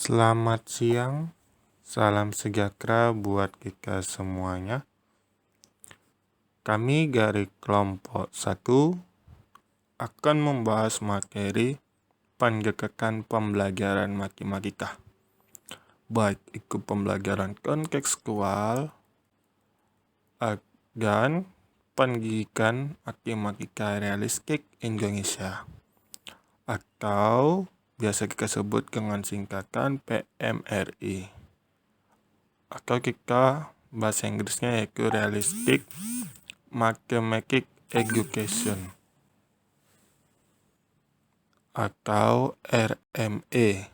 Selamat siang, salam sejahtera buat kita semuanya. Kami dari kelompok 1 akan membahas materi pendekatan pembelajaran matematika. Baik itu pembelajaran kontekstual dan pendidikan matematika realistik Indonesia, atau biasa kita sebut dengan singkatan PMRI, atau kita bahasa Inggrisnya yaitu Realistic Mathematics Education atau RME.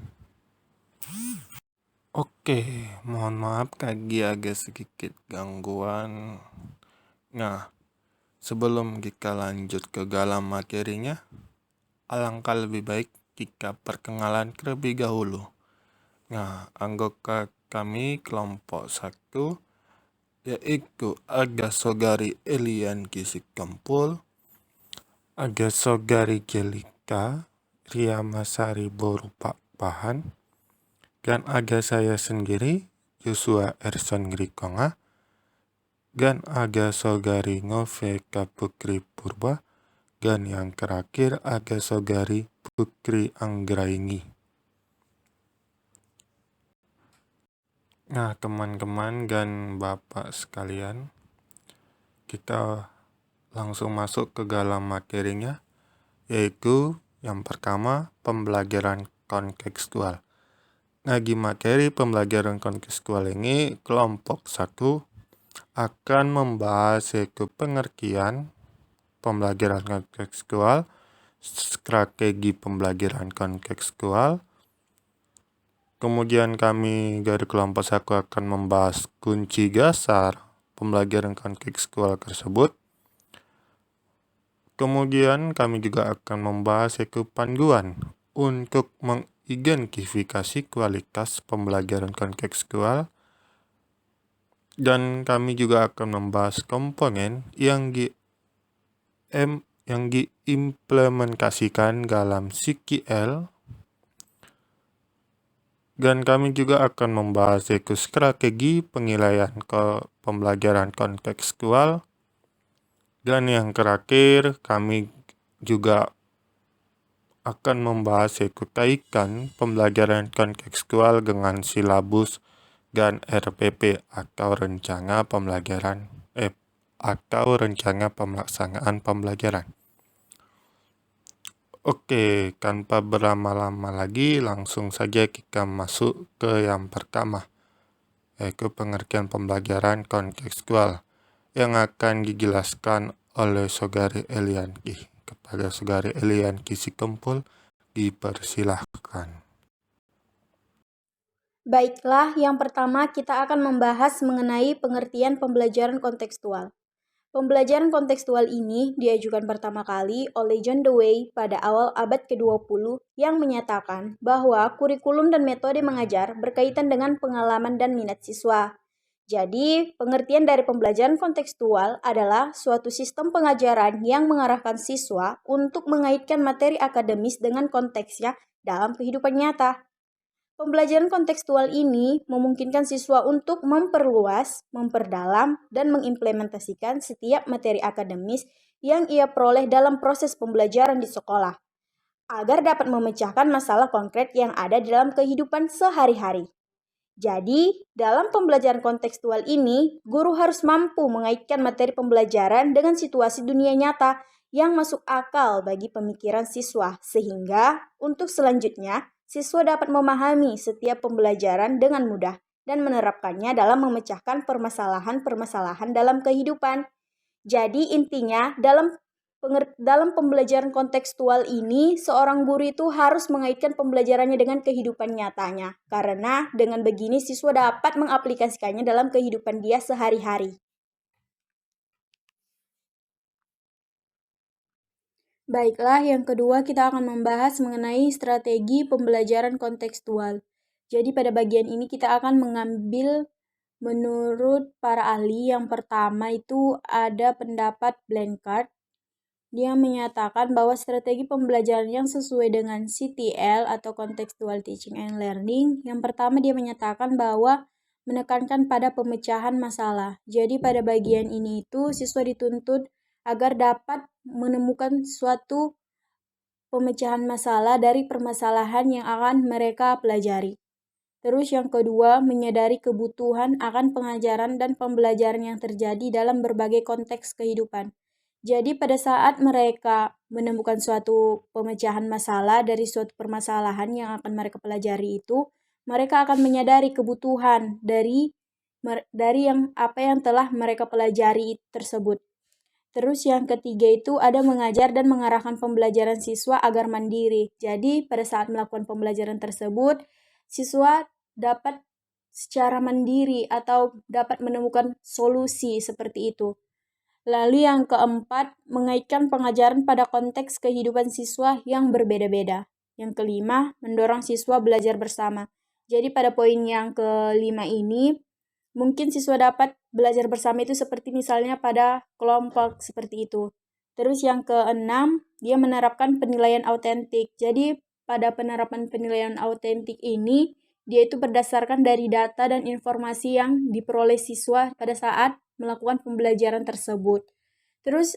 Oke, mohon maaf tadi agak sedikit gangguan. Nah, sebelum kita lanjut ke dalam materinya, alangkah lebih baik kita perkenalan terlebih dahulu. Nah, anggota kami kelompok 1 yaitu ada Saudari Elian Kisikampul, ada Saudari Jelika Riamasari Borupahan, dan ada saya sendiri Joshua Erson Grikonga, dan ada Saudari Noveka Putri Purba, dan yang terakhir ada Saudari Putri Anggraini. Nah, teman-teman dan Bapak sekalian, kita langsung masuk ke dalam materinya, yaitu yang pertama, pembelajaran kontekstual. Nah, di materi pembelajaran kontekstual ini, kelompok 1 akan membahas yaitu pengertian pembelajaran kontekstual, strategi pembelajaran kontekstual. Kemudian kami dari kelompok 1 akan membahas kunci dasar pembelajaran kontekstual tersebut. Kemudian kami juga akan membahas yaitu panduan untuk mengidentifikasi kualitas pembelajaran kontekstual. Dan kami juga akan membahas komponen yang diimplementasikan dalam CQL. Dan kami juga akan membahas yaitu strategi penilaian pembelajaran kontekstual. Dan yang terakhir, kami juga akan membahas yaitu kaitan pembelajaran kontekstual dengan silabus dan RPP atau rencana pembelajaran atau rencana pelaksanaan pembelajaran. Oke, tanpa berlama-lama lagi, langsung saja kita masuk ke yang pertama, yaitu pengertian pembelajaran kontekstual yang akan dijelaskan oleh Saudari Elianki. Kepada Saudari Elianki Sikumpul, dipersilahkan. Baiklah, yang pertama kita akan membahas mengenai pengertian pembelajaran kontekstual. Pembelajaran kontekstual ini diajukan pertama kali oleh John Dewey pada awal abad ke-20 yang menyatakan bahwa kurikulum dan metode mengajar berkaitan dengan pengalaman dan minat siswa. Jadi, pengertian dari pembelajaran kontekstual adalah suatu sistem pengajaran yang mengarahkan siswa untuk mengaitkan materi akademis dengan konteksnya dalam kehidupan nyata. Pembelajaran kontekstual ini memungkinkan siswa untuk memperluas, memperdalam, dan mengimplementasikan setiap materi akademis yang ia peroleh dalam proses pembelajaran di sekolah, agar dapat memecahkan masalah konkret yang ada di dalam kehidupan sehari-hari. Jadi, dalam pembelajaran kontekstual ini, guru harus mampu mengaitkan materi pembelajaran dengan situasi dunia nyata yang masuk akal bagi pemikiran siswa, sehingga untuk selanjutnya, siswa dapat memahami setiap pembelajaran dengan mudah dan menerapkannya dalam memecahkan permasalahan-permasalahan dalam kehidupan. Jadi intinya dalam pembelajaran kontekstual ini, seorang guru itu harus mengaitkan pembelajarannya dengan kehidupan nyatanya, karena dengan begini siswa dapat mengaplikasikannya dalam kehidupan dia sehari-hari. Baiklah, yang kedua kita akan membahas mengenai strategi pembelajaran kontekstual. Jadi pada bagian ini kita akan mengambil menurut para ahli. Yang pertama itu ada pendapat Blanchard. dia menyatakan bahwa strategi pembelajaran yang sesuai dengan CTL atau Contextual Teaching and Learning, yang pertama dia menyatakan bahwa menekankan pada pemecahan masalah. Jadi pada bagian ini itu siswa dituntut agar dapat menemukan suatu pemecahan masalah dari permasalahan yang akan mereka pelajari. Terus yang kedua, menyadari kebutuhan akan pengajaran dan pembelajaran yang terjadi dalam berbagai konteks kehidupan. Jadi pada saat mereka menemukan suatu pemecahan masalah dari suatu permasalahan yang akan mereka pelajari itu, mereka akan menyadari kebutuhan dari yang apa yang telah mereka pelajari tersebut. Terus yang ketiga itu ada mengajar dan mengarahkan pembelajaran siswa agar mandiri. Jadi pada saat melakukan pembelajaran tersebut, siswa dapat secara mandiri atau dapat menemukan solusi seperti itu. Lalu yang keempat, mengaitkan pengajaran pada konteks kehidupan siswa yang berbeda-beda. Yang kelima, mendorong siswa belajar bersama. Jadi pada poin yang kelima ini, mungkin siswa dapat belajar bersama itu seperti misalnya pada kelompok seperti itu. Terus yang keenam, dia menerapkan penilaian autentik. Jadi pada penerapan penilaian autentik ini, dia itu berdasarkan dari data dan informasi yang diperoleh siswa pada saat melakukan pembelajaran tersebut. Terus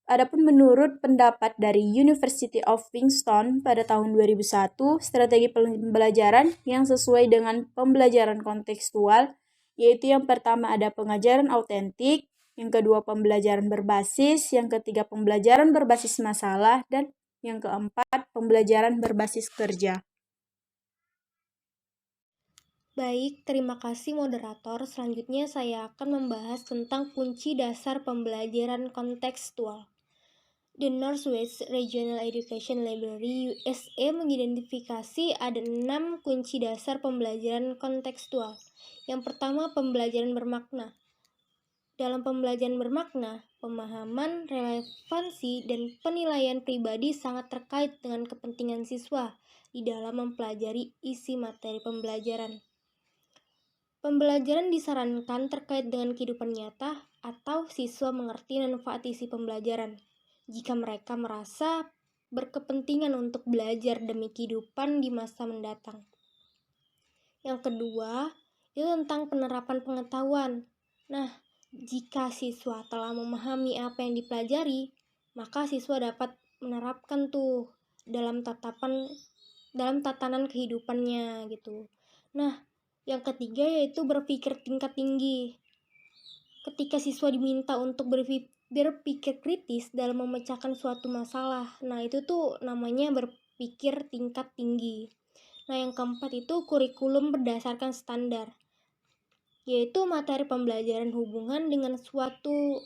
Adapun menurut pendapat dari University of Kingston pada tahun 2001, strategi pembelajaran yang sesuai dengan pembelajaran kontekstual, yaitu yang pertama ada pengajaran autentik, yang kedua pembelajaran berbasis, yang ketiga pembelajaran berbasis masalah, dan yang keempat pembelajaran berbasis kerja. Baik, terima kasih moderator. Selanjutnya saya akan membahas tentang kunci dasar pembelajaran kontekstual. The Northwest Regional Education Library USA mengidentifikasi ada 6 kunci dasar pembelajaran kontekstual. Yang pertama, pembelajaran bermakna. Dalam pembelajaran bermakna, pemahaman, relevansi, dan penilaian pribadi sangat terkait dengan kepentingan siswa di dalam mempelajari isi materi pembelajaran. Pembelajaran disarankan terkait dengan kehidupan nyata atau siswa mengerti manfaat isi pembelajaran jika mereka merasa berkepentingan untuk belajar demi kehidupan di masa mendatang. Yang kedua, itu tentang penerapan pengetahuan. Nah, jika siswa telah memahami apa yang dipelajari, maka siswa dapat menerapkan tuh dalam tatanan kehidupannya gitu. Nah, yang ketiga yaitu berpikir tingkat tinggi. Ketika siswa diminta untuk berpikir kritis dalam memecahkan suatu masalah, nah itu tuh namanya berpikir tingkat tinggi. Nah, yang keempat itu kurikulum berdasarkan standar, yaitu materi pembelajaran hubungan dengan suatu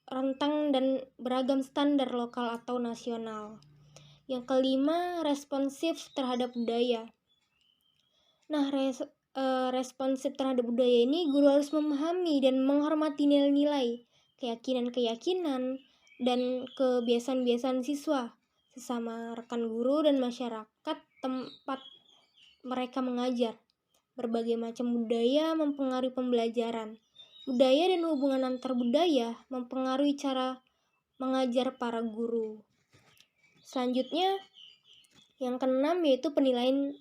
rentang dan beragam standar lokal atau nasional. Yang kelima, responsif terhadap budaya. Nah, responsif terhadap budaya ini guru harus memahami dan menghormati nilai-nilai, keyakinan-keyakinan, dan kebiasaan-kebiasaan siswa, sesama rekan guru dan masyarakat tempat mereka mengajar. Berbagai macam budaya mempengaruhi pembelajaran. Budaya dan hubungan antar budaya mempengaruhi cara mengajar para guru. Selanjutnya, yang keenam yaitu penilaian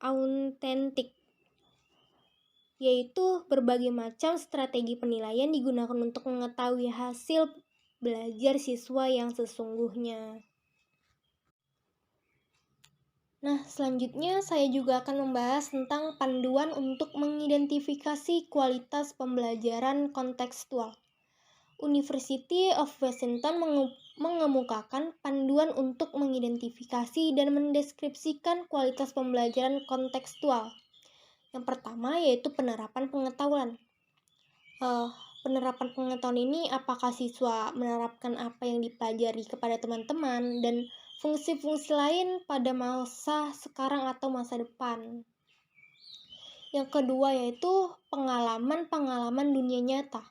autentik, yaitu berbagai macam strategi penilaian digunakan untuk mengetahui hasil belajar siswa yang sesungguhnya. Nah, selanjutnya saya juga akan membahas tentang panduan untuk mengidentifikasi kualitas pembelajaran kontekstual. University of Washington mengemukakan panduan untuk mengidentifikasi dan mendeskripsikan kualitas pembelajaran kontekstual. Yang pertama yaitu penerapan pengetahuan. Penerapan pengetahuan ini apakah siswa menerapkan apa yang dipelajari kepada teman-teman dan fungsi-fungsi lain pada masa sekarang atau masa depan. Yang kedua yaitu pengalaman-pengalaman dunia nyata.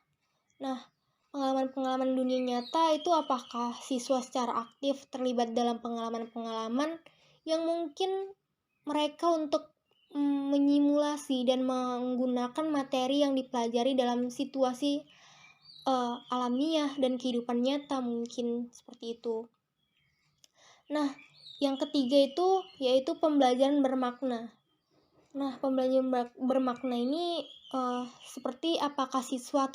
Nah, pengalaman-pengalaman dunia nyata itu apakah siswa secara aktif terlibat dalam pengalaman-pengalaman yang mungkin mereka untuk menyimulasi dan menggunakan materi yang dipelajari dalam situasi alamiah dan kehidupan nyata, mungkin seperti itu. Nah, yang ketiga itu yaitu pembelajaran bermakna. Nah, pembelajaran bermakna ini seperti apakah siswa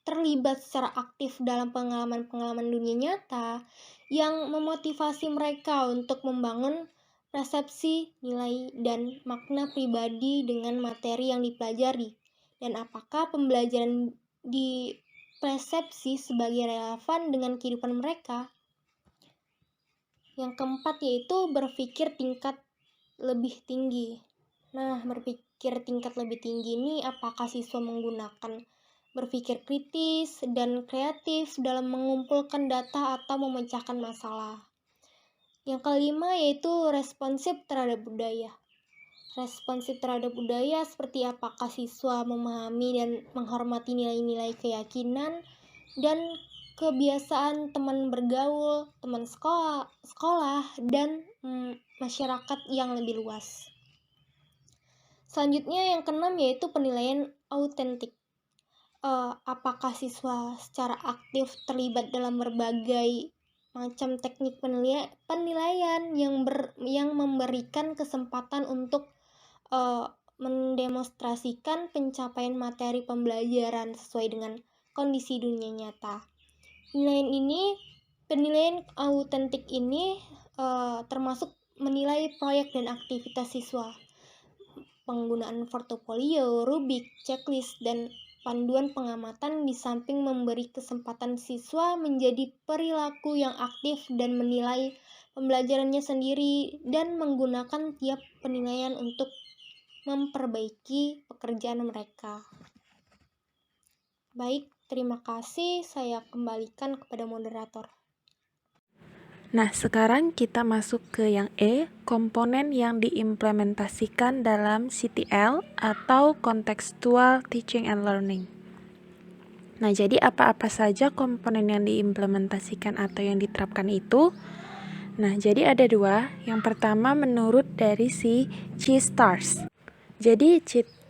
terlibat secara aktif dalam pengalaman-pengalaman dunia nyata yang memotivasi mereka untuk membangun persepsi, nilai, dan makna pribadi dengan materi yang dipelajari. Dan apakah pembelajaran di persepsi sebagai relevan dengan kehidupan mereka. Yang keempat yaitu berpikir tingkat lebih tinggi. Nah, berpikir tingkat lebih tinggi ini apakah siswa menggunakan berpikir kritis dan kreatif dalam mengumpulkan data atau memecahkan masalah. Yang kelima yaitu responsif terhadap budaya. Responsif terhadap budaya seperti apakah siswa memahami dan menghormati nilai-nilai keyakinan dan kebiasaan teman bergaul, teman sekolah dan masyarakat yang lebih luas. Selanjutnya yang keenam yaitu penilaian autentik. Apakah siswa secara aktif terlibat dalam berbagai macam teknik penilaian yang memberikan kesempatan untuk mendemonstrasikan pencapaian materi pembelajaran sesuai dengan kondisi dunia nyata. Penilaian autentik ini termasuk menilai proyek dan aktivitas siswa, penggunaan portofolio, rubrik, checklist, dan panduan pengamatan di samping memberi kesempatan siswa menjadi perilaku yang aktif dan menilai pembelajarannya sendiri dan menggunakan tiap penilaian untuk memperbaiki pekerjaan mereka. Baik, terima kasih. Saya kembalikan kepada moderator. Nah, sekarang kita masuk ke yang E, komponen yang diimplementasikan dalam CTL atau Contextual Teaching and Learning. Nah, jadi apa-apa saja komponen yang diimplementasikan atau yang diterapkan itu? Nah, jadi ada dua. Yang pertama menurut dari si C-STARS. Jadi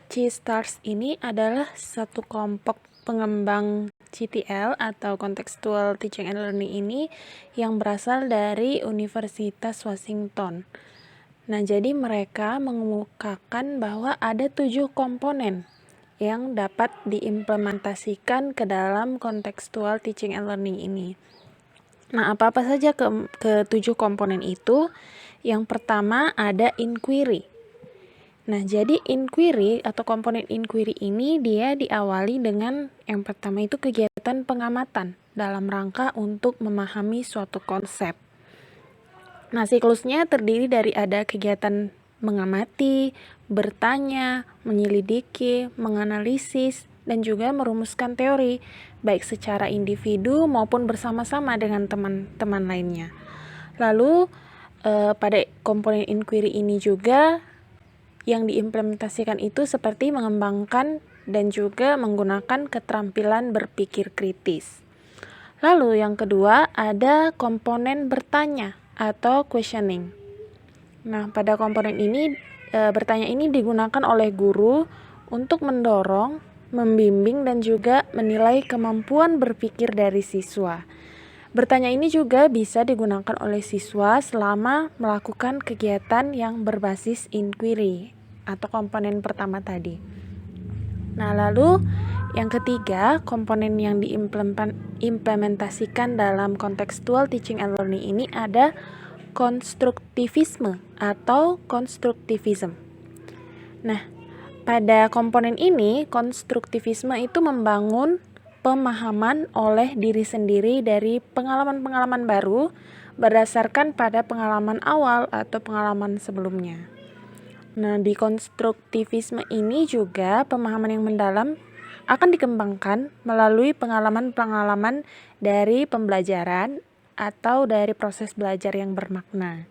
C-STARS ini adalah satu kelompok pengembang CTL atau Contextual Teaching and Learning ini yang berasal dari Universitas Washington. Nah, jadi mereka mengemukakan bahwa ada 7 komponen yang dapat diimplementasikan ke dalam Contextual Teaching and Learning ini. Nah, apa-apa saja ke 7 komponen itu? Yang pertama ada inquiry. Nah, jadi inquiry atau komponen inquiry ini dia diawali dengan yang pertama itu kegiatan pengamatan dalam rangka untuk memahami suatu konsep. Nah, siklusnya terdiri dari ada kegiatan mengamati, bertanya, menyelidiki, menganalisis, dan juga merumuskan teori, baik secara individu maupun bersama-sama dengan teman-teman lainnya. Lalu, pada komponen inquiry ini juga yang diimplementasikan itu seperti mengembangkan dan juga menggunakan keterampilan berpikir kritis. Lalu yang kedua ada komponen bertanya atau questioning. Nah, pada komponen ini bertanya ini digunakan oleh guru untuk mendorong, membimbing dan juga menilai kemampuan berpikir dari siswa. Bertanya ini juga bisa digunakan oleh siswa selama melakukan kegiatan yang berbasis inquiry atau komponen pertama tadi. Nah, lalu yang ketiga, komponen yang diimplementasikan dalam Contextual Teaching and Learning ini ada konstruktivisme atau konstruktivism. Nah, pada komponen ini, konstruktivisme itu membangun pemahaman oleh diri sendiri dari pengalaman-pengalaman baru berdasarkan pada pengalaman awal atau pengalaman sebelumnya. Nah, di konstruktivisme ini juga pemahaman yang mendalam akan dikembangkan melalui pengalaman-pengalaman dari pembelajaran atau dari proses belajar yang bermakna.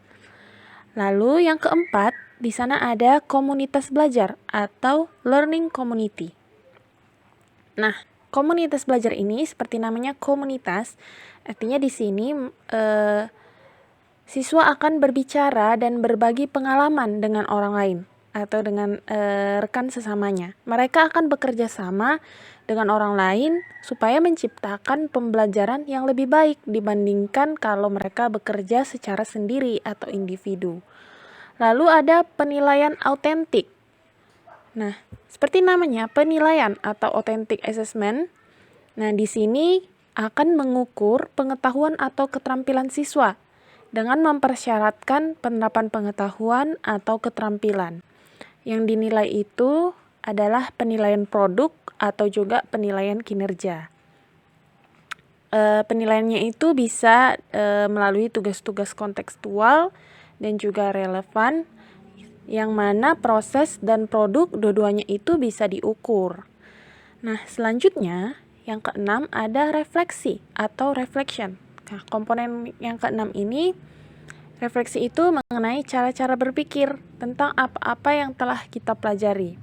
Lalu yang keempat, di sana ada komunitas belajar atau learning community. Nah, komunitas belajar ini seperti namanya komunitas, artinya di sini siswa akan berbicara dan berbagi pengalaman dengan orang lain atau dengan rekan sesamanya. Mereka akan bekerja sama dengan orang lain supaya menciptakan pembelajaran yang lebih baik dibandingkan kalau mereka bekerja secara sendiri atau individu. Lalu ada penilaian autentik. Nah, seperti namanya, penilaian atau authentic assessment. Nah, di sini akan mengukur pengetahuan atau keterampilan siswa dengan mempersyaratkan penerapan pengetahuan atau keterampilan. Yang dinilai itu adalah penilaian produk atau juga penilaian kinerja. Penilaiannya itu bisa melalui tugas-tugas kontekstual dan juga relevan, yang mana proses dan produk dua-duanya itu bisa diukur. Nah, selanjutnya yang keenam ada refleksi atau reflection. Nah, komponen yang keenam ini, refleksi itu mengenai cara-cara berpikir tentang apa-apa yang telah kita pelajari.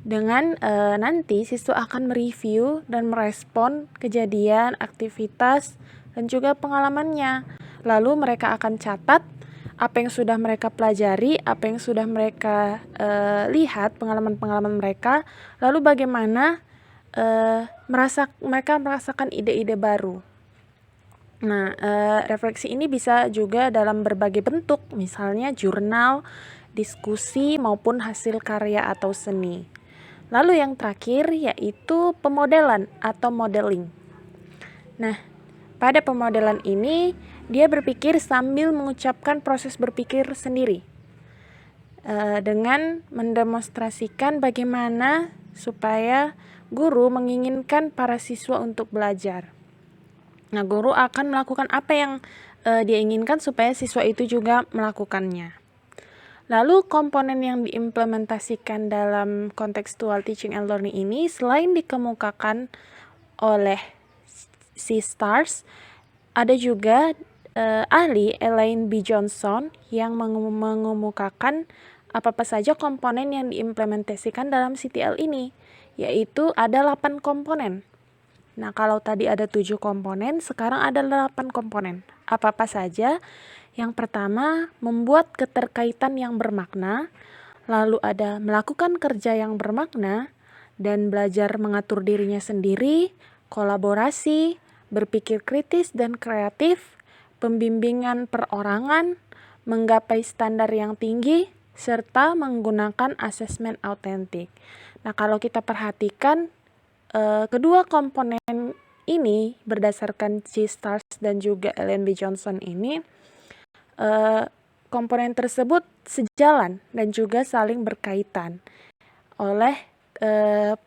Dengan nanti siswa akan mereview dan merespon kejadian, aktivitas, dan juga pengalamannya. Lalu mereka akan catat apa yang sudah mereka pelajari, apa yang sudah mereka lihat, pengalaman-pengalaman mereka, lalu bagaimana mereka merasakan ide-ide baru. Nah, refleksi ini bisa juga dalam berbagai bentuk, misalnya jurnal, diskusi, maupun hasil karya atau seni. Lalu yang terakhir yaitu pemodelan atau modeling. Nah, pada pemodelan ini dia berpikir sambil mengucapkan proses berpikir sendiri dengan mendemonstrasikan bagaimana supaya guru menginginkan para siswa untuk belajar. Nah, guru akan melakukan apa yang dia inginkan supaya siswa itu juga melakukannya. Lalu komponen yang diimplementasikan dalam contextual teaching and learning ini selain dikemukakan oleh si STARS, ada juga ahli Elaine B. Johnson yang mengemukakan apa saja komponen yang diimplementasikan dalam CTL ini, yaitu ada 8 komponen. Nah, kalau tadi ada 7 komponen, sekarang ada 8 komponen. Apa-apa saja? Yang pertama, membuat keterkaitan yang bermakna, lalu ada melakukan kerja yang bermakna, dan belajar mengatur dirinya sendiri, kolaborasi, berpikir kritis dan kreatif, pembimbingan perorangan, menggapai standar yang tinggi, serta menggunakan asesmen autentik. Nah, kalau kita perhatikan, kedua komponen ini berdasarkan C. STARS dan juga Elaine B. Johnson ini, komponen tersebut sejalan dan juga saling berkaitan oleh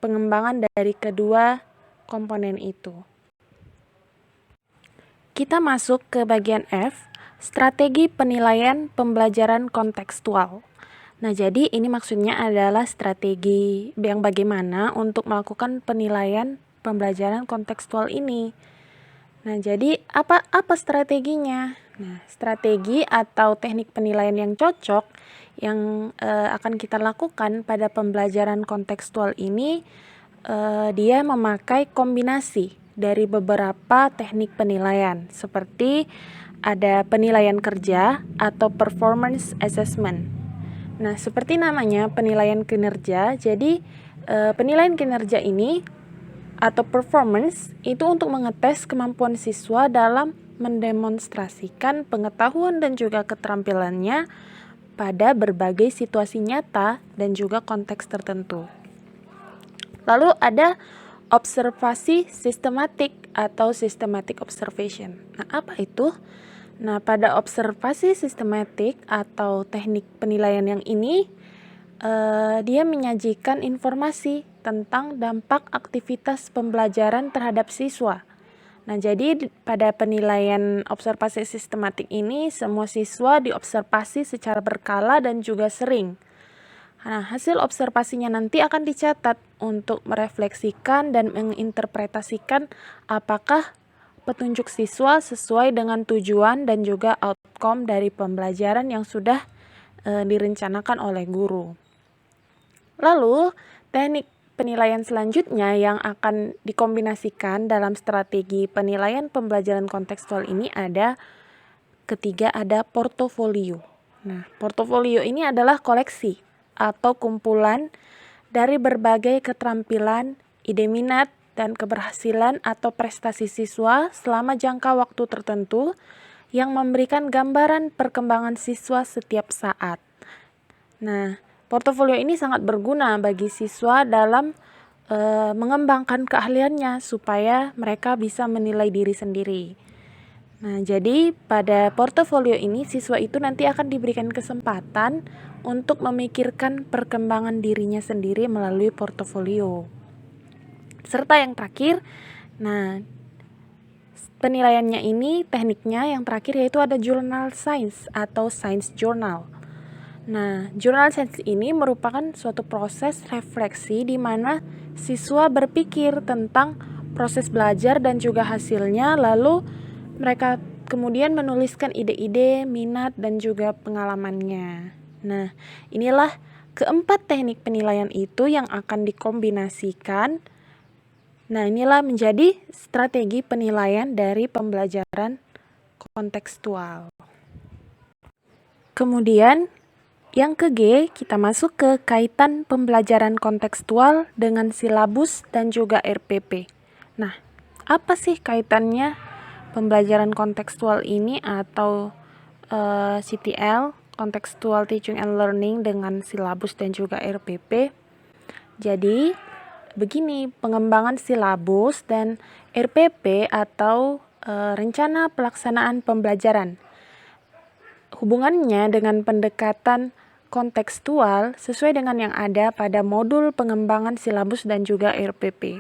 pengembangan dari kedua komponen itu. Kita masuk ke bagian F, strategi penilaian pembelajaran kontekstual. Nah, jadi ini maksudnya adalah strategi yang bagaimana untuk melakukan penilaian pembelajaran kontekstual ini. Nah, jadi apa strateginya? Nah, strategi atau teknik penilaian yang cocok yang akan kita lakukan pada pembelajaran kontekstual ini, dia memakai kombinasi dari beberapa teknik penilaian, seperti ada penilaian kerja atau performance assessment. Nah, seperti namanya penilaian kinerja, jadi penilaian kinerja ini atau performance itu untuk mengetes kemampuan siswa dalam mendemonstrasikan pengetahuan dan juga keterampilannya pada berbagai situasi nyata dan juga konteks tertentu. Lalu ada observasi sistematik atau systematic observation. Nah, apa itu? Nah, pada observasi sistematik atau teknik penilaian yang ini, dia menyajikan informasi tentang dampak aktivitas pembelajaran terhadap siswa. Nah, jadi pada penilaian observasi sistematik ini, semua siswa diobservasi secara berkala dan juga sering. Nah, hasil observasinya nanti akan dicatat untuk merefleksikan dan menginterpretasikan apakah petunjuk siswa sesuai dengan tujuan dan juga outcome dari pembelajaran yang sudah direncanakan oleh guru. Lalu, teknik penilaian selanjutnya yang akan dikombinasikan dalam strategi penilaian pembelajaran kontekstual ini ada ketiga, ada portofolio. Nah, portofolio ini adalah koleksi atau kumpulan dari berbagai keterampilan, ide minat, dan keberhasilan atau prestasi siswa selama jangka waktu tertentu yang memberikan gambaran perkembangan siswa setiap saat. Nah, portofolio ini sangat berguna bagi siswa dalam mengembangkan keahliannya supaya mereka bisa menilai diri sendiri. Nah, jadi pada portofolio ini siswa itu nanti akan diberikan kesempatan untuk memikirkan perkembangan dirinya sendiri melalui portofolio. Serta yang terakhir, nah penilaiannya ini tekniknya yang terakhir yaitu ada journal science atau science journal. Nah, journal science ini merupakan suatu proses refleksi di mana siswa berpikir tentang proses belajar dan juga hasilnya, lalu mereka kemudian menuliskan ide-ide, minat, dan juga pengalamannya. Nah, inilah keempat teknik penilaian itu yang akan dikombinasikan. Nah, inilah menjadi strategi penilaian dari pembelajaran kontekstual. Kemudian, yang ke G, kita masuk ke kaitan pembelajaran kontekstual dengan silabus dan juga RPP. Nah, apa sih kaitannya pembelajaran kontekstual ini atau CTL, Contextual Teaching and Learning, dengan silabus dan juga RPP? Jadi, begini, pengembangan silabus dan RPP atau rencana pelaksanaan pembelajaran. Hubungannya dengan pendekatan kontekstual sesuai dengan yang ada pada modul pengembangan silabus dan juga RPP.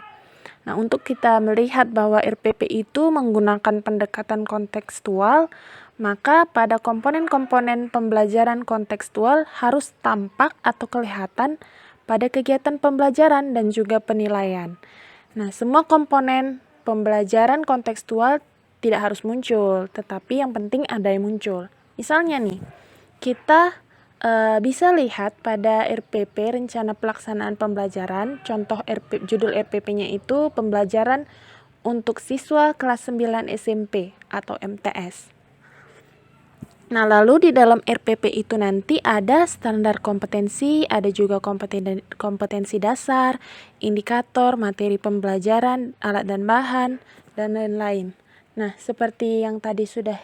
Nah, untuk kita melihat bahwa RPP itu menggunakan pendekatan kontekstual, maka pada komponen-komponen pembelajaran kontekstual harus tampak atau kelihatan pada kegiatan pembelajaran dan juga penilaian. Nah, semua komponen pembelajaran kontekstual tidak harus muncul, tetapi yang penting ada yang muncul. Misalnya nih, kita bisa lihat pada RPP, rencana pelaksanaan pembelajaran, contoh judul RPP-nya itu pembelajaran untuk siswa kelas 9 SMP atau MTS. Nah, lalu di dalam RPP itu nanti ada standar kompetensi, ada juga kompetensi dasar, indikator, materi pembelajaran, alat dan bahan, dan lain-lain. Nah, seperti yang tadi sudah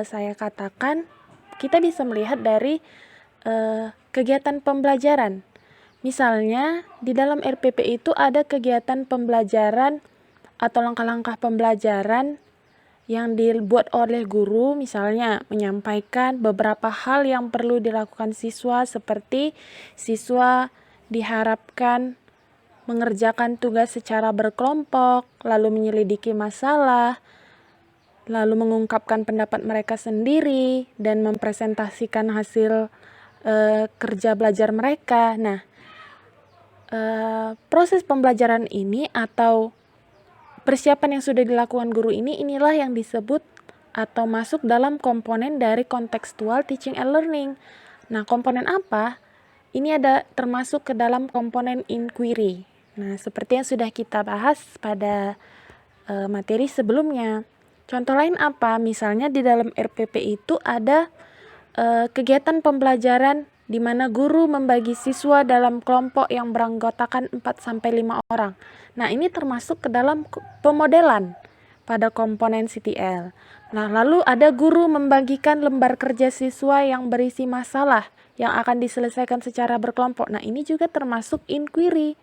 saya katakan, kita bisa melihat dari kegiatan pembelajaran. Misalnya, di dalam RPP itu ada kegiatan pembelajaran atau langkah-langkah pembelajaran yang dibuat oleh guru, misalnya menyampaikan beberapa hal yang perlu dilakukan siswa, seperti siswa diharapkan mengerjakan tugas secara berkelompok, lalu menyelidiki masalah, lalu mengungkapkan pendapat mereka sendiri, dan mempresentasikan hasil kerja belajar mereka. Nah, proses pembelajaran ini atau persiapan yang sudah dilakukan guru ini, inilah yang disebut atau masuk dalam komponen dari contextual teaching and learning. Nah, komponen apa? Ini ada termasuk ke dalam komponen inquiry. Nah, seperti yang sudah kita bahas pada materi sebelumnya. Contoh lain apa? Misalnya di dalam RPP itu ada kegiatan pembelajaran di mana guru membagi siswa dalam kelompok yang beranggotakan 4-5 orang. Nah, ini termasuk ke dalam pemodelan pada komponen CTL. Nah, lalu ada guru membagikan lembar kerja siswa yang berisi masalah yang akan diselesaikan secara berkelompok. Nah, ini juga termasuk inquiry.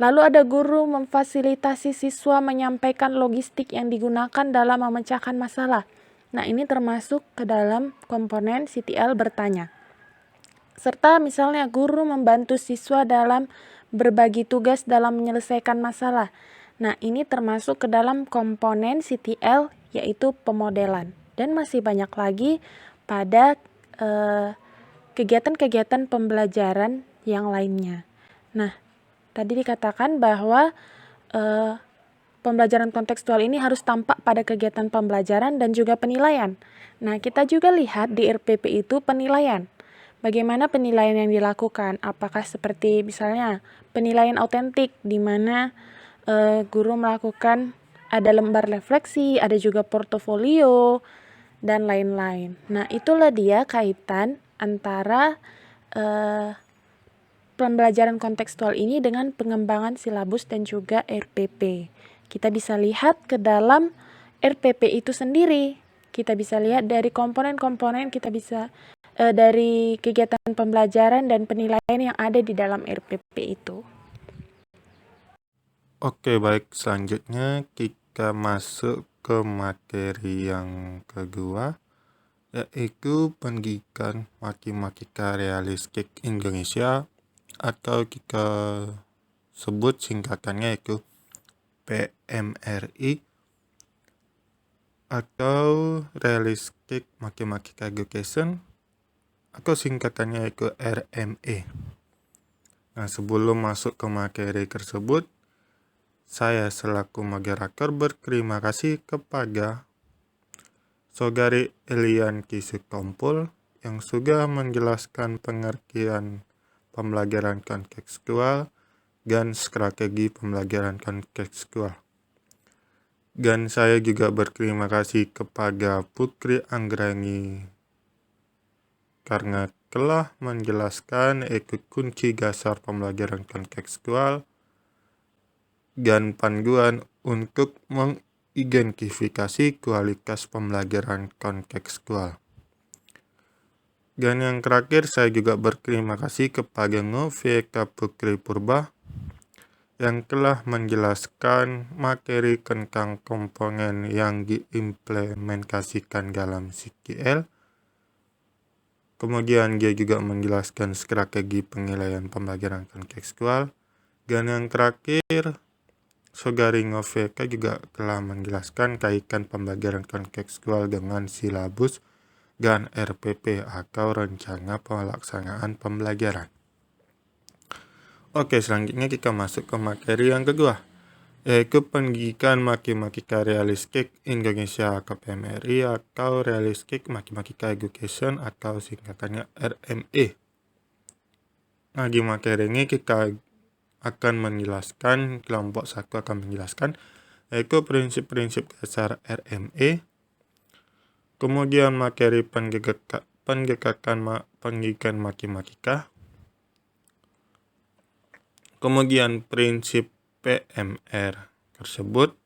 Lalu ada guru memfasilitasi siswa menyampaikan logistik yang digunakan dalam memecahkan masalah. Nah, ini termasuk ke dalam komponen CTL bertanya. Serta misalnya guru membantu siswa dalam berbagi tugas dalam menyelesaikan masalah. Nah, ini termasuk ke dalam komponen CTL, yaitu pemodelan. Dan masih banyak lagi pada kegiatan-kegiatan pembelajaran yang lainnya. Nah, tadi dikatakan bahwa pembelajaran kontekstual ini harus tampak pada kegiatan pembelajaran dan juga penilaian. Nah, kita juga lihat di RPP itu penilaian. Bagaimana penilaian yang dilakukan? Apakah seperti misalnya penilaian autentik, di mana guru melakukan ada lembar refleksi, ada juga portofolio, dan lain-lain. Nah, itulah dia kaitan antara pembelajaran kontekstual ini dengan pengembangan silabus dan juga RPP. Kita bisa lihat ke dalam RPP itu sendiri. Kita bisa lihat dari komponen-komponen, kita bisa dari kegiatan pembelajaran dan penilaian yang ada di dalam RPP itu. Oke, baik. Selanjutnya kita masuk ke materi yang kedua, yaitu pendidikan matematika realistik Indonesia, atau kita sebut singkatannya yaitu PMRI, atau Realistic Mathematics Education, atau singkatannya yaitu RME. Nah, sebelum masuk ke materi tersebut, saya selaku moderator berterima kasih kepada Saudari Elian Kisutompul yang sudah menjelaskan pengertian pembelajaran kontekstual dan strategi pembelajaran kontekstual. Dan saya juga berterima kasih kepada Putri Anggrani karena telah menjelaskan kunci dasar pembelajaran kontekstual dan panduan untuk mengidentifikasi kualitas pembelajaran kontekstual. Dan yang terakhir, saya juga berterima kasih kepada Noveka Putri Purba yang telah menjelaskan materi tentang komponen yang diimplementasikan dalam CTL. Kemudian dia juga menjelaskan strategi penilaian pembelajaran kontekstual. Dan yang terakhir, Saudari Noveka juga telah menjelaskan kaitan pembelajaran kontekstual dengan silabus dan RPP atau rencana pelaksanaan pembelajaran. Oke, selanjutnya kita masuk ke materi yang kedua, yaitu pendidikan matematika realistik Indonesia atau PMRI atau Realistic Mathematics Education atau singkatannya RME. Nah, di materi ini kita akan menjelaskan, kelompok 1 akan menjelaskan yaitu prinsip-prinsip dasar RME, kemudian materi pendekatan pendidikan matematika, kemudian prinsip PMR tersebut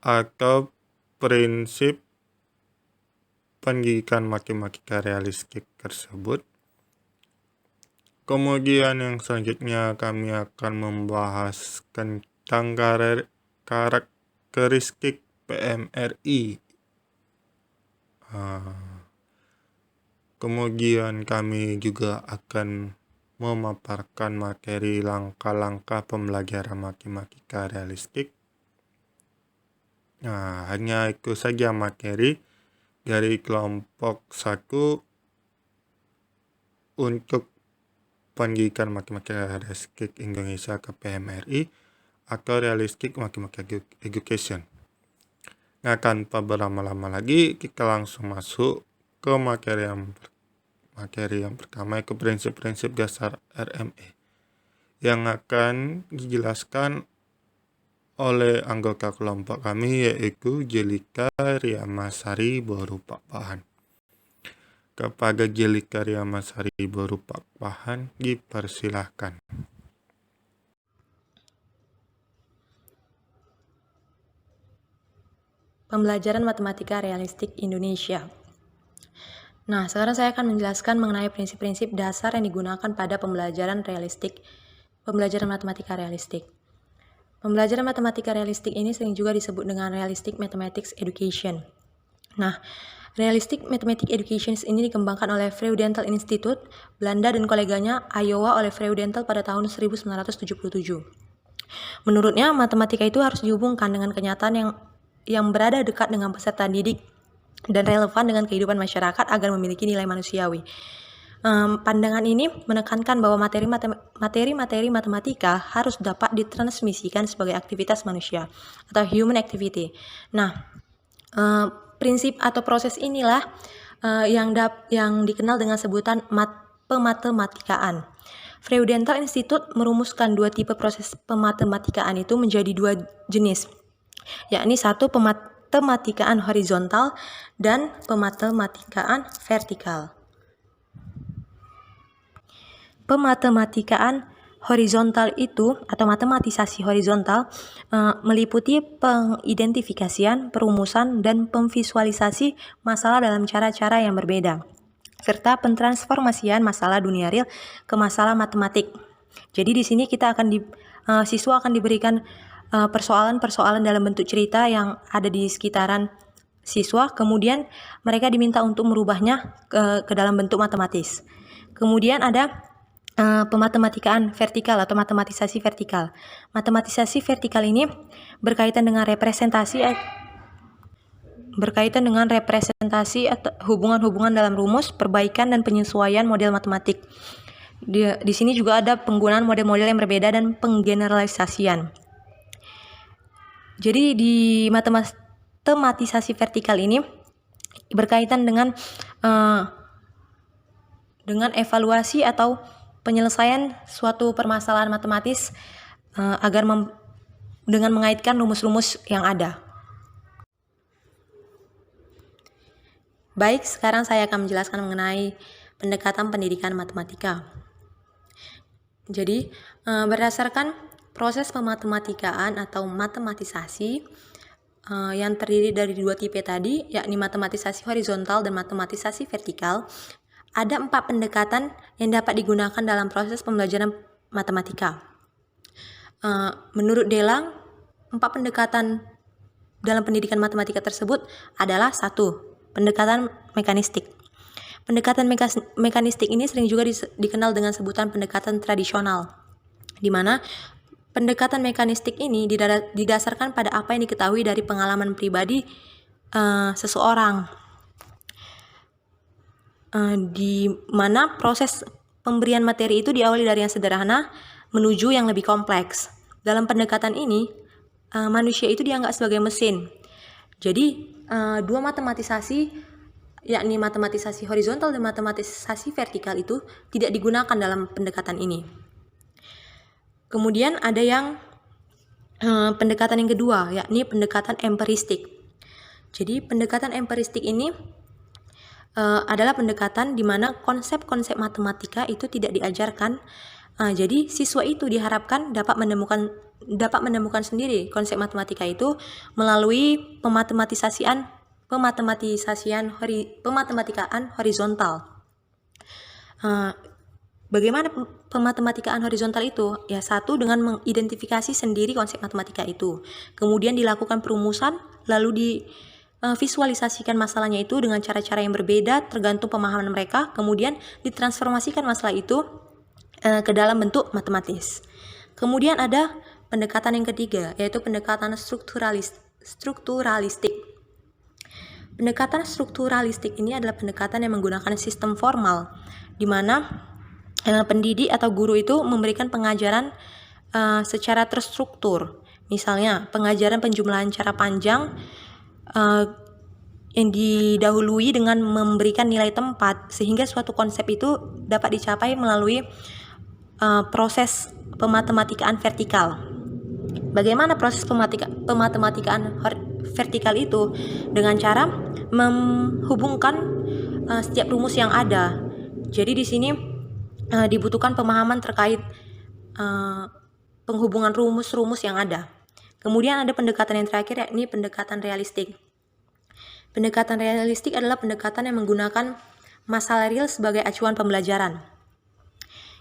atau prinsip pendidikan matematika realistik tersebut. Kemudian yang selanjutnya kami akan membahas tentang karakteristik PMRI. Kemudian kami juga akan memaparkan materi langkah-langkah pembelajaran matematika realistik. Nah, hanya itu saja materi dari kelompok 1 untuk pendidikan matematika realistik Indonesia ke PMRI atau Realistic Mathematics Education. Nah, tanpa berlama-lama lagi, kita langsung masuk ke materi yang pertama, yaitu prinsip-prinsip dasar RME yang akan dijelaskan oleh anggota kelompok kami, yaitu Jelika Riamasari Borupakpahan. Kepada Jelika Riamasari Borupakpahan dipersilahkan. Pembelajaran Matematika Realistik Indonesia. Nah, sekarang saya akan menjelaskan mengenai prinsip-prinsip dasar yang digunakan pada pembelajaran matematika realistik. Pembelajaran matematika realistik ini sering juga disebut dengan Realistic Mathematics Education. Nah, Realistic Mathematics Education ini dikembangkan oleh Freudenthal Institute, Belanda, dan koleganya Iowa oleh Freudenthal pada tahun 1977. Menurutnya, matematika itu harus dihubungkan dengan kenyataan yang berada dekat dengan peserta didik dan relevan dengan kehidupan masyarakat agar memiliki nilai manusiawi. Pandangan ini menekankan bahwa materi-materi matematika harus dapat ditransmisikan sebagai aktivitas manusia atau human activity. Nah, prinsip atau proses inilah yang dikenal dengan sebutan pematematikaan. Freudenthal Institute merumuskan 2 tipe proses pematematikaan itu menjadi 2 jenis, yakni 1 pematematikaan horizontal dan pematematikaan vertikal. pematematikaan horizontal itu atau matematisasi horizontal meliputi pengidentifikasian, perumusan, dan pemvisualisasi masalah dalam cara-cara yang berbeda, serta pentransformasian masalah dunia real ke masalah matematik. Jadi di sini siswa akan diberikan persoalan-persoalan dalam bentuk cerita yang ada di sekitaran siswa, kemudian mereka diminta untuk merubahnya ke dalam bentuk matematis. Kemudian ada pematematikaan vertikal atau matematisasi vertikal. Matematisasi vertikal ini berkaitan dengan representasi atau hubungan-hubungan dalam rumus, perbaikan dan penyesuaian model matematik. Di sini juga ada penggunaan model-model yang berbeda dan penggeneralisasian. Jadi di matematisasi vertikal ini berkaitan dengan evaluasi atau penyelesaian suatu permasalahan matematis dengan mengaitkan rumus-rumus yang ada. Baik, sekarang saya akan menjelaskan mengenai pendekatan pendidikan matematika. Jadi, berdasarkan proses pematematikaan atau matematisasi yang terdiri dari 2 tipe tadi, yakni matematisasi horizontal dan matematisasi vertikal, ada 4 pendekatan yang dapat digunakan dalam proses pembelajaran matematika. Menurut Delang, 4 pendekatan dalam pendidikan matematika tersebut adalah 1. Pendekatan mekanistik. Pendekatan mekanistik ini sering juga dikenal dengan sebutan pendekatan tradisional, di mana pendekatan mekanistik ini didasarkan pada apa yang diketahui dari pengalaman pribadi seseorang, di mana proses pemberian materi itu diawali dari yang sederhana menuju yang lebih kompleks. Dalam pendekatan ini, manusia itu dianggap sebagai mesin. Jadi, 2 matematisasi, yakni matematisasi horizontal dan matematisasi vertikal itu tidak digunakan dalam pendekatan ini. Kemudian ada yang pendekatan yang kedua, yakni pendekatan empiristik. Jadi, pendekatan empiristik ini adalah pendekatan di mana konsep-konsep matematika itu tidak diajarkan. Jadi siswa itu diharapkan dapat menemukan sendiri konsep matematika itu melalui pematematikaan horizontal. Bagaimana pematematikaan horizontal itu? Ya, 1 dengan mengidentifikasi sendiri konsep matematika itu. Kemudian dilakukan perumusan, lalu visualisasikan masalahnya itu dengan cara-cara yang berbeda tergantung pemahaman mereka, kemudian ditransformasikan masalah itu ke dalam bentuk matematis. Kemudian ada pendekatan yang ketiga, yaitu pendekatan strukturalistik. Pendekatan strukturalistik ini adalah pendekatan yang menggunakan sistem formal, di mana pendidik atau guru itu memberikan pengajaran secara terstruktur. Misalnya, pengajaran penjumlahan cara panjang yang didahului dengan memberikan nilai tempat, sehingga suatu konsep itu dapat dicapai melalui proses pematematikaan vertikal. Bagaimana proses pematematikaan vertikal itu? Dengan cara menghubungkan setiap rumus yang ada. Jadi di sini dibutuhkan pemahaman terkait penghubungan rumus-rumus yang ada. Kemudian ada pendekatan yang terakhir, yakni pendekatan realistik. Pendekatan realistik adalah pendekatan yang menggunakan masalah real sebagai acuan pembelajaran.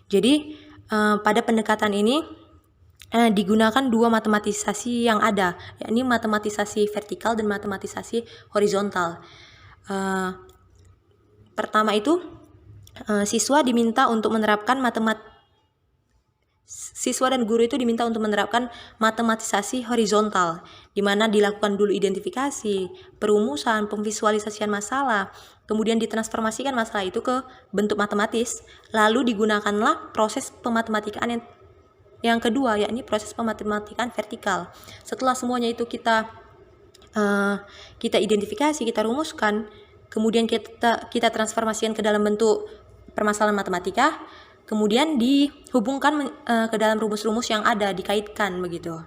Jadi pada pendekatan ini digunakan 2 matematisasi yang ada, yakni matematisasi vertikal dan matematisasi horizontal. Pertama itu siswa dan guru itu diminta untuk menerapkan matematisasi horizontal, di mana dilakukan dulu identifikasi, perumusan, pemvisualisasian masalah, kemudian ditransformasikan masalah itu ke bentuk matematis, lalu digunakanlah proses pematematikaan yang kedua, yakni proses pematematikaan vertikal. Setelah semuanya itu kita identifikasi, kita rumuskan, kemudian kita transformasikan ke dalam bentuk permasalahan matematika, kemudian dihubungkan ke dalam rumus-rumus yang ada, dikaitkan begitu.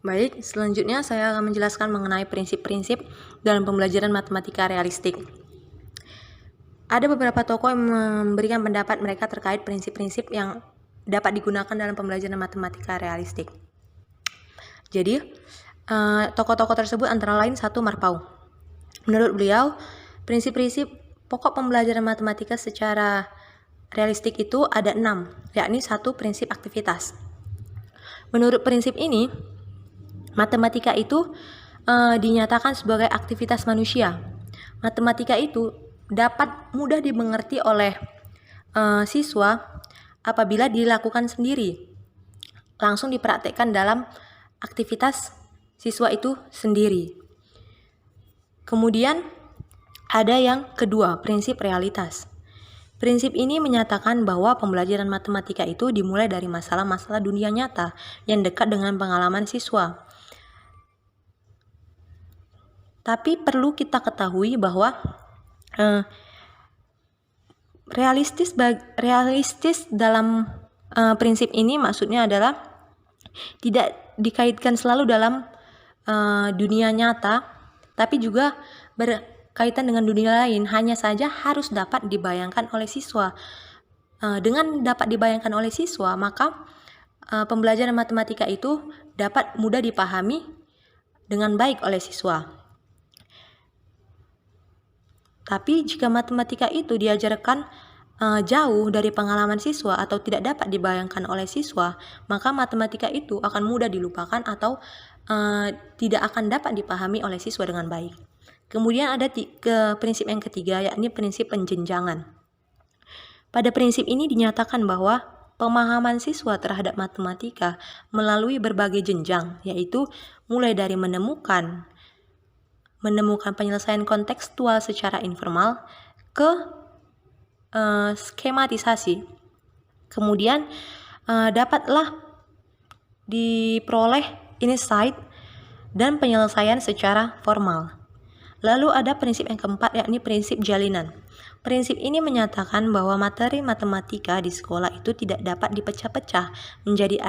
Baik, selanjutnya saya akan menjelaskan mengenai prinsip-prinsip dalam pembelajaran matematika realistik. Ada beberapa tokoh yang memberikan pendapat mereka terkait prinsip-prinsip yang dapat digunakan dalam pembelajaran matematika realistik. Jadi, tokoh-tokoh tersebut antara lain satu Marpau. Menurut beliau, prinsip-prinsip pokok pembelajaran matematika secara realistik itu ada 6, yakni 1 prinsip aktivitas. Menurut prinsip ini, matematika itu dinyatakan sebagai aktivitas manusia. Matematika itu dapat mudah dimengerti oleh siswa apabila dilakukan sendiri, langsung dipraktekkan dalam aktivitas siswa itu sendiri. Kemudian ada yang kedua, prinsip realitas. Prinsip ini menyatakan bahwa pembelajaran matematika itu dimulai dari masalah-masalah dunia nyata yang dekat dengan pengalaman siswa. Tapi perlu kita ketahui bahwa realistis dalam prinsip ini maksudnya adalah tidak dikaitkan selalu dalam dunia nyata, tapi juga berkaitan dengan dunia lain, hanya saja harus dapat dibayangkan oleh siswa. Dengan dapat dibayangkan oleh siswa, maka pembelajaran matematika itu dapat mudah dipahami dengan baik oleh siswa. Tapi jika matematika itu diajarkan jauh dari pengalaman siswa atau tidak dapat dibayangkan oleh siswa, maka matematika itu akan mudah dilupakan atau tidak akan dapat dipahami oleh siswa dengan baik. Kemudian ada prinsip yang ketiga, yakni prinsip penjenjangan. Pada prinsip ini dinyatakan bahwa pemahaman siswa terhadap matematika melalui berbagai jenjang, yaitu mulai dari menemukan penyelesaian kontekstual secara informal ke skematisasi. Kemudian dapatlah diperoleh insight dan penyelesaian secara formal. Lalu ada prinsip yang keempat, yakni prinsip jalinan. Prinsip ini menyatakan bahwa materi matematika di sekolah itu tidak dapat dipecah-pecah menjadi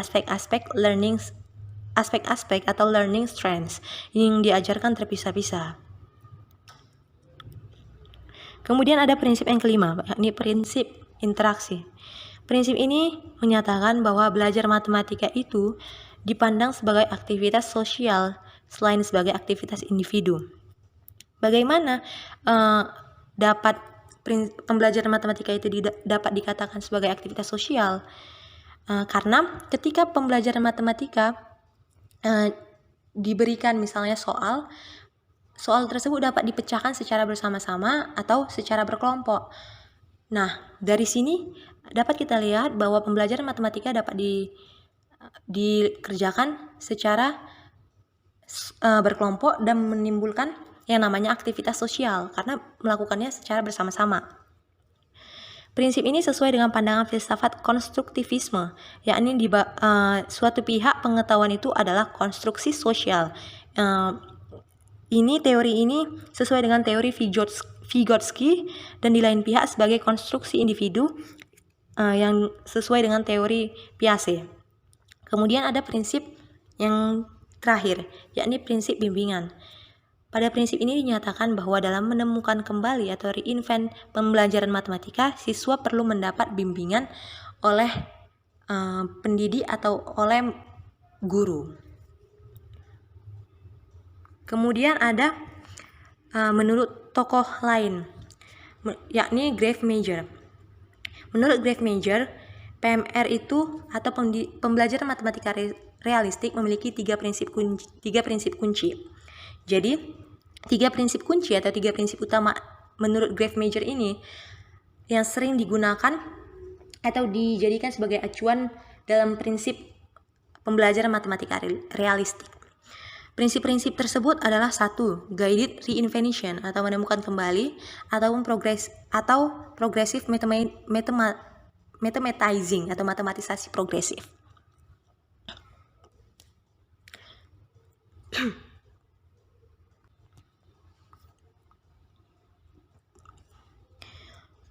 aspek-aspek atau learning strands yang diajarkan terpisah-pisah. Kemudian ada prinsip yang kelima, yakni prinsip interaksi. Prinsip ini menyatakan bahwa belajar matematika itu dipandang sebagai aktivitas sosial selain sebagai aktivitas individu. Bagaimana pembelajaran matematika itu dapat dikatakan sebagai aktivitas sosial? Karena ketika pembelajaran matematika diberikan misalnya soal tersebut dapat dipecahkan secara bersama-sama atau secara berkelompok. Nah, dari sini dapat kita lihat bahwa pembelajaran matematika dapat dikerjakan secara berkelompok dan menimbulkan yang namanya aktivitas sosial karena melakukannya secara bersama-sama. Prinsip ini sesuai dengan pandangan filsafat konstruktivisme, yakni suatu pihak pengetahuan itu adalah konstruksi sosial. Teori ini sesuai dengan teori Vygotsky dan di lain pihak sebagai konstruksi individu yang sesuai dengan teori Piaget. Kemudian ada prinsip yang terakhir, yakni prinsip bimbingan. Pada prinsip ini dinyatakan bahwa dalam menemukan kembali atau reinvent pembelajaran matematika, siswa perlu mendapat bimbingan oleh pendidik atau oleh guru. Kemudian ada menurut tokoh lain, yakni Grave-Major. Menurut Grave-Major, PMR itu atau pembelajaran matematika realistik memiliki tiga prinsip kunci. Jadi, 3 prinsip kunci atau 3 prinsip utama menurut Grave-Major ini yang sering digunakan atau dijadikan sebagai acuan dalam prinsip pembelajaran matematika realistik. Prinsip-prinsip tersebut adalah 1. Guided reinvention atau menemukan kembali atau progressive mathematizing atau matematisasi progresif.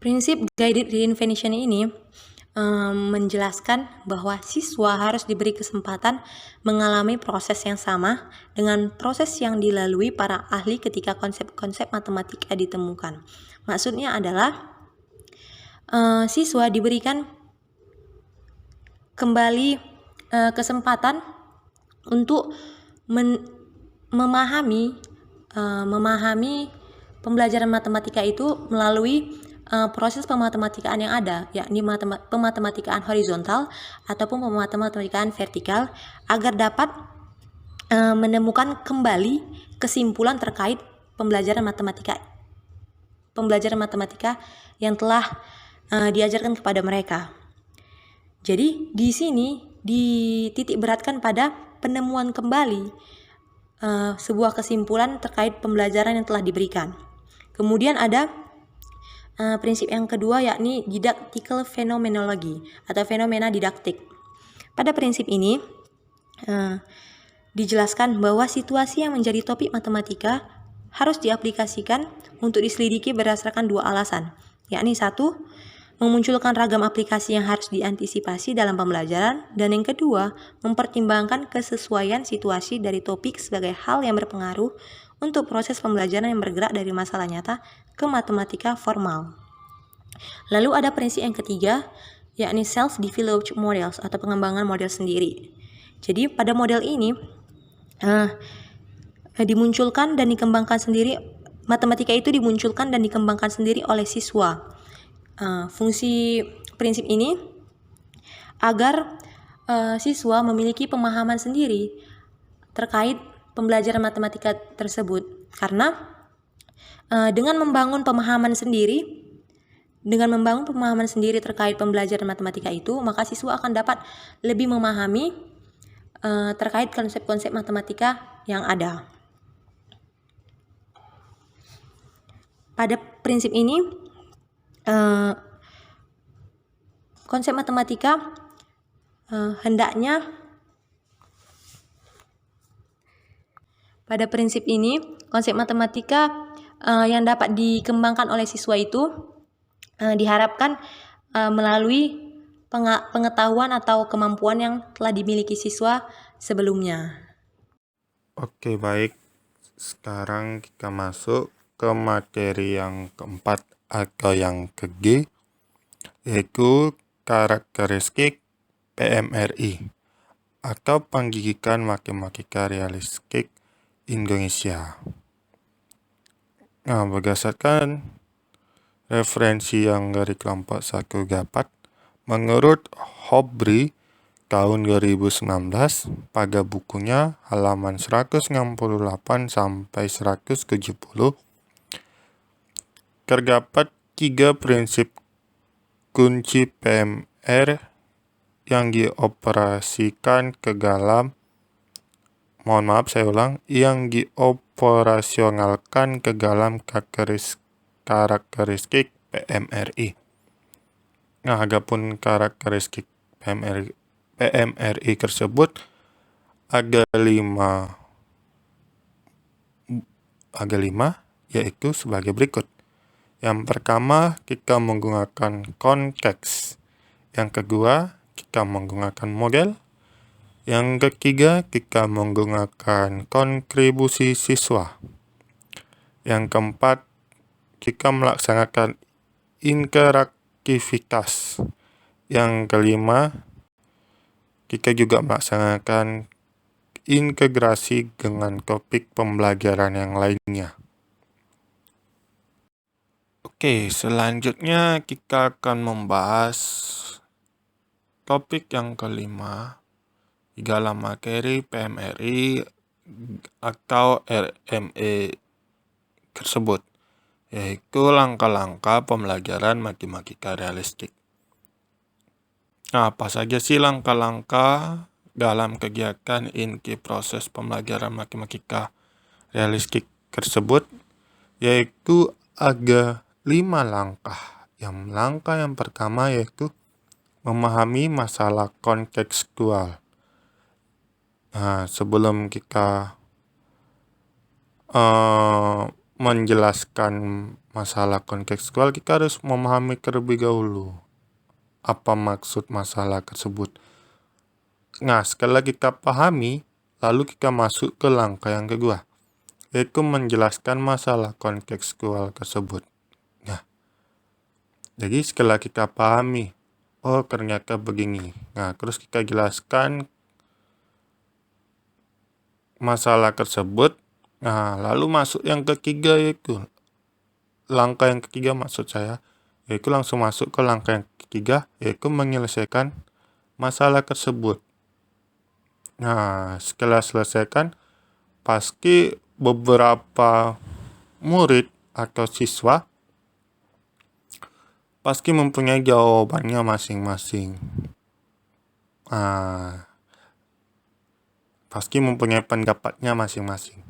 Prinsip guided reinvention ini menjelaskan bahwa siswa harus diberi kesempatan mengalami proses yang sama dengan proses yang dilalui para ahli ketika konsep-konsep matematika ditemukan. Maksudnya adalah siswa diberikan kembali kesempatan untuk memahami pembelajaran matematika itu melalui proses pematematikaan yang ada, yakni pematematikaan horizontal ataupun pematematikaan vertikal, agar dapat menemukan kembali kesimpulan terkait pembelajaran matematika yang telah diajarkan kepada mereka. Jadi di sini dititik beratkan pada penemuan kembali sebuah kesimpulan terkait pembelajaran yang telah diberikan. Kemudian ada prinsip yang kedua, yakni didactical phenomenology atau fenomena didaktik. Pada prinsip ini dijelaskan bahwa situasi yang menjadi topik matematika harus diaplikasikan untuk diselidiki berdasarkan dua alasan, yakni satu, memunculkan ragam aplikasi yang harus diantisipasi dalam pembelajaran, dan yang kedua, mempertimbangkan kesesuaian situasi dari topik sebagai hal yang berpengaruh untuk proses pembelajaran yang bergerak dari masalah nyata ke matematika formal. Lalu ada prinsip yang ketiga, yakni self-developed models atau pengembangan model sendiri. Jadi pada model ini dimunculkan dan dikembangkan sendiri, matematika itu dimunculkan dan dikembangkan sendiri oleh siswa. Fungsi prinsip ini agar siswa memiliki pemahaman sendiri terkait pembelajaran matematika tersebut, karena dengan membangun pemahaman sendiri terkait pembelajaran matematika itu, maka siswa akan dapat lebih memahami terkait konsep-konsep matematika yang ada. Pada prinsip ini, konsep matematika yang dapat dikembangkan oleh siswa itu diharapkan melalui pengetahuan atau kemampuan yang telah dimiliki siswa sebelumnya. Oke, baik. Sekarang kita masuk ke materi yang keempat atau yang ke G, yaitu karakteristik PMRI atau Pendidikan Matematika Realistik Indonesia. Nah, berdasarkan referensi yang dari kelompok 1 dapat, menurut Hobry tahun 2019 pada bukunya halaman 168 sampai 170 terdapat 3 prinsip kunci PMR yang dioperasionalkan ke dalam karakteristik PMRI. Nah, adapun karakteristik PMRI tersebut ada 5, yaitu sebagai berikut. Yang pertama, kita menggunakan konteks. Yang kedua, kita menggunakan model. Yang ketiga, kita menggunakan kontribusi siswa. Yang keempat, kita melaksanakan interaktivitas. Yang kelima, kita juga melaksanakan integrasi dengan topik pembelajaran yang lainnya. Oke, selanjutnya kita akan membahas topik yang kelima di dalam materi PMRI atau RME tersebut, yaitu langkah-langkah pembelajaran matematika realistik. Nah, apa saja sih langkah-langkah dalam kegiatan inti proses pembelajaran matematika realistik tersebut? Yaitu ada 5 langkah. Langkah yang pertama yaitu memahami masalah kontekstual. Nah, sebelum kita menjelaskan masalah kontekstual, kita harus memahami terlebih dahulu apa maksud masalah tersebut. Nah, setelah kita pahami, lalu kita masuk ke langkah yang kedua, yaitu menjelaskan masalah kontekstual tersebut. Nah, jadi setelah kita pahami, oh ternyata begini. Nah, terus kita jelaskan masalah tersebut. Nah, lalu masuk yang ketiga, yaitu langkah yang ketiga maksud saya, yaitu langsung masuk ke langkah yang ketiga, yaitu menyelesaikan masalah tersebut. Nah, setelah selesaikan, pasti beberapa murid atau siswa pasti mempunyai jawabannya masing-masing. Pasti mempunyai pendapatnya masing-masing.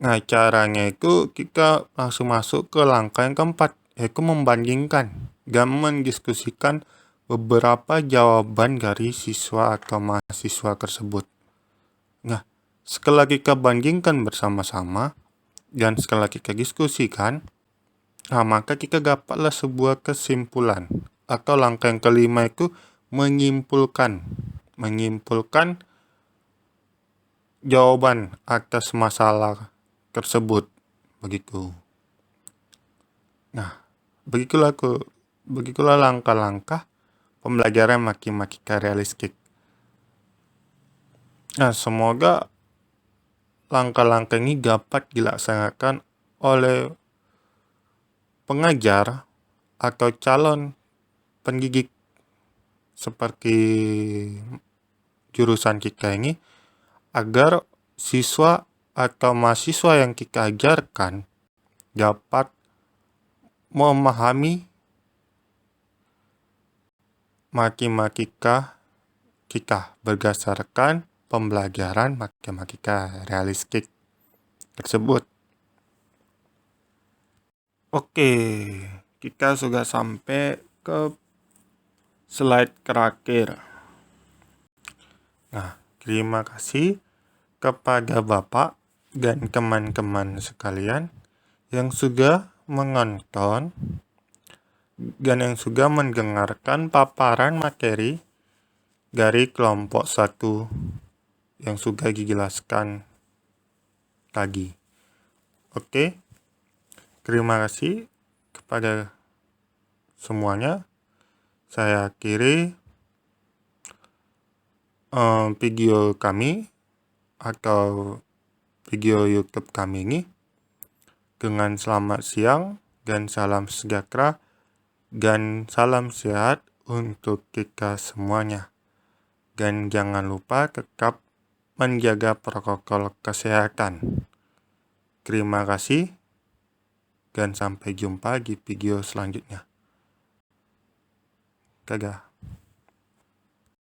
Nah, caranya itu kita langsung masuk ke langkah yang keempat, yaitu membandingkan dan mendiskusikan beberapa jawaban dari siswa atau mahasiswa tersebut. Nah, setelah kita bandingkan bersama-sama dan setelah kita diskusikan, maka kita dapatlah sebuah kesimpulan. Atau langkah yang kelima itu menyimpulkan jawaban atas masalah tersebut, begitu. Nah, begitulah langkah-langkah pembelajaran matematika realistik. Nah, semoga langkah-langkah ini dapat dilaksanakan oleh pengajar atau calon pendidik seperti jurusan kita ini, agar siswa atau mahasiswa yang kita ajarkan dapat memahami matematika kita berdasarkan pembelajaran matematika realistik tersebut. Oke, kita sudah sampai ke slide terakhir. Nah, terima kasih kepada Bapak dan teman-teman sekalian yang sudah menonton dan yang sudah mendengarkan paparan materi dari kelompok 1 yang sudah dijelaskan tadi. Oke, terima kasih kepada semuanya. Saya akhiri video kami atau video YouTube kami ini dengan selamat siang dan salam sejahtera dan salam sehat untuk kita semuanya. Dan jangan lupa tetap menjaga protokol kesehatan. Terima kasih dan sampai jumpa di video selanjutnya. Dadah.